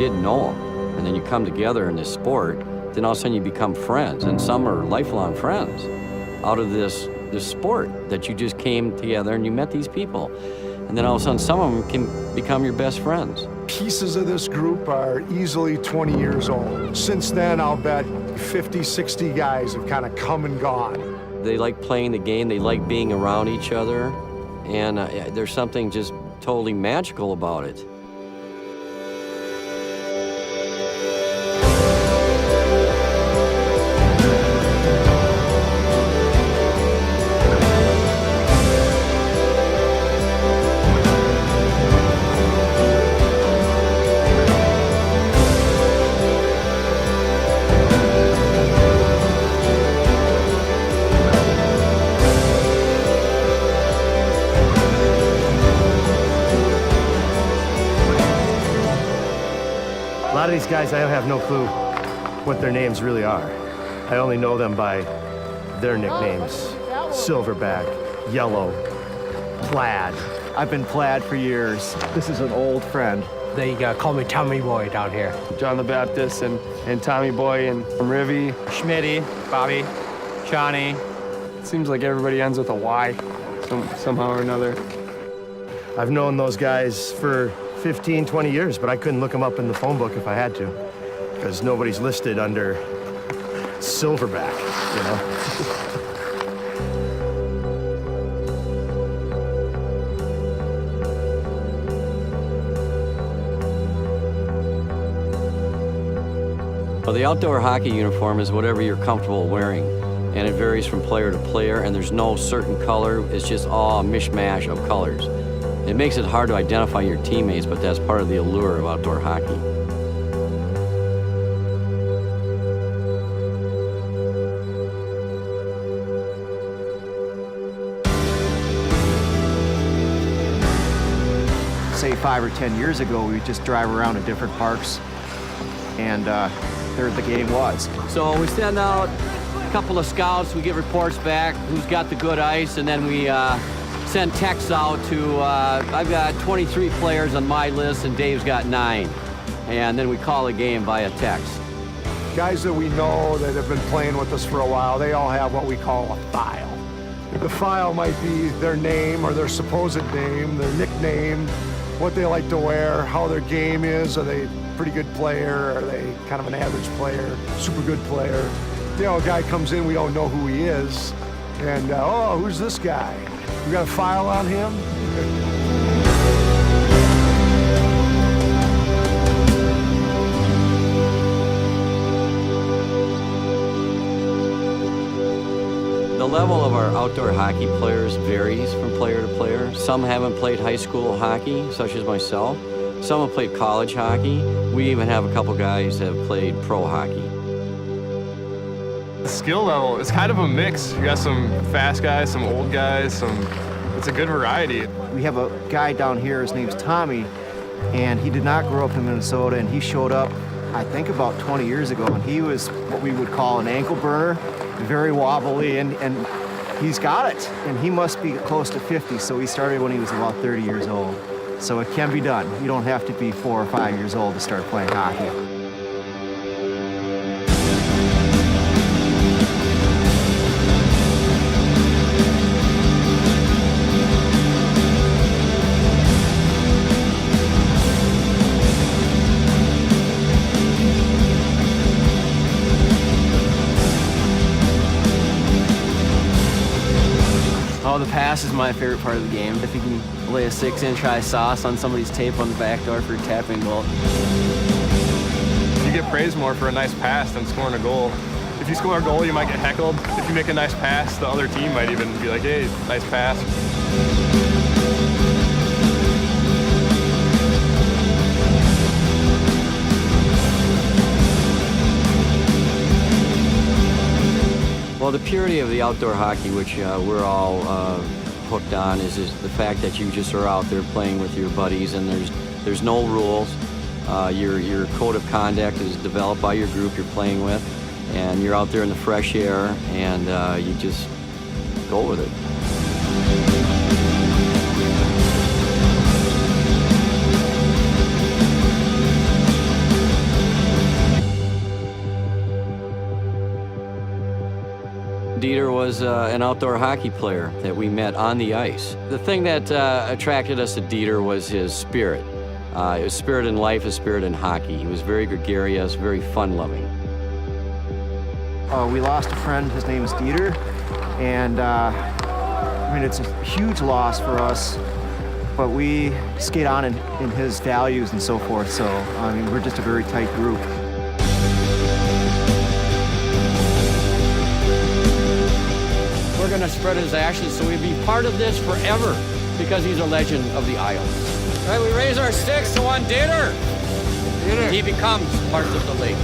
didn't know them. And then you come together in this sport, then all of a sudden you become friends, and some are lifelong friends out of this sport that you just came together and you met these people. And then all of a sudden some of them can become your best friends. Pieces of this group are easily 20 years old. Since then, I'll bet 50, 60 guys have kind of come and gone. They like playing the game, they like being around each other, and there's something just totally magical about it. A lot of these guys, I have no clue what their names really are. I only know them by their nicknames. Silverback, Yellow, Plaid. I've been Plaid for years. This is an old friend. They call me Tommy Boy down here. John the Baptist and Tommy Boy and Rivy. Schmitty, Bobby, Johnny. It seems like everybody ends with a Y somehow or another. I've known those guys for 15, 20 years, but I couldn't look them up in the phone book if I had to, because nobody's listed under Silverback, you know? Well, the outdoor hockey uniform is whatever you're comfortable wearing, and it varies from player to player, and there's no certain color. It's just all a mishmash of colors. It makes it hard to identify your teammates, but that's part of the allure of outdoor hockey. Say 5 or 10 years ago, we would just drive around to different parks, and there the game was. So we send out a couple of scouts, we get reports back, who's got the good ice, and then we send texts out to, I've got 23 players on my list and Dave's got 9. And then we call a game via text. Guys that we know that have been playing with us for a while, they all have what we call a file. The file might be their name or their supposed name, their nickname, what they like to wear, how their game is. Are they a pretty good player? Are they kind of an average player, super good player? You know, a guy comes in, we don't know who he is, and oh, who's this guy? We got a file on him? The level of our outdoor hockey players varies from player to player. Some haven't played high school hockey, such as myself. Some have played college hockey. We even have a couple guys that have played pro hockey. The skill level is kind of a mix. You got some fast guys, some old guys, it's a good variety. We have a guy down here, his name's Tommy, and he did not grow up in Minnesota, and he showed up, I think, about 20 years ago, and he was what we would call an ankle burner, very wobbly, and he's got it. And he must be close to 50, so he started when he was about 30 years old. So it can be done. You don't have to be 4 or 5 years old to start playing hockey. Oh, the pass is my favorite part of the game. If you can lay a 6-inch high sauce on somebody's tape on the back door for a tapping goal. You get praised more for a nice pass than scoring a goal. If you score a goal, you might get heckled. If you make a nice pass, the other team might even be like, hey, nice pass. Well, the purity of the outdoor hockey, which we're all hooked on, is the fact that you just are out there playing with your buddies, and there's no rules. Your code of conduct is developed by your group you're playing with, and you're out there in the fresh air, and you just go with it. was an outdoor hockey player that we met on the ice. The thing that attracted us to Dieter was his spirit. His spirit in life, his spirit in hockey. He was very gregarious, very fun-loving. We lost a friend, his name is Dieter, and I mean, it's a huge loss for us, but we skate on in his values and so forth, so I mean, we're just a very tight group. We're going to spread his ashes so he'll be part of this forever because he's a legend of the Isle. All right, we raise our sticks to one Dieter. He becomes part of the lake.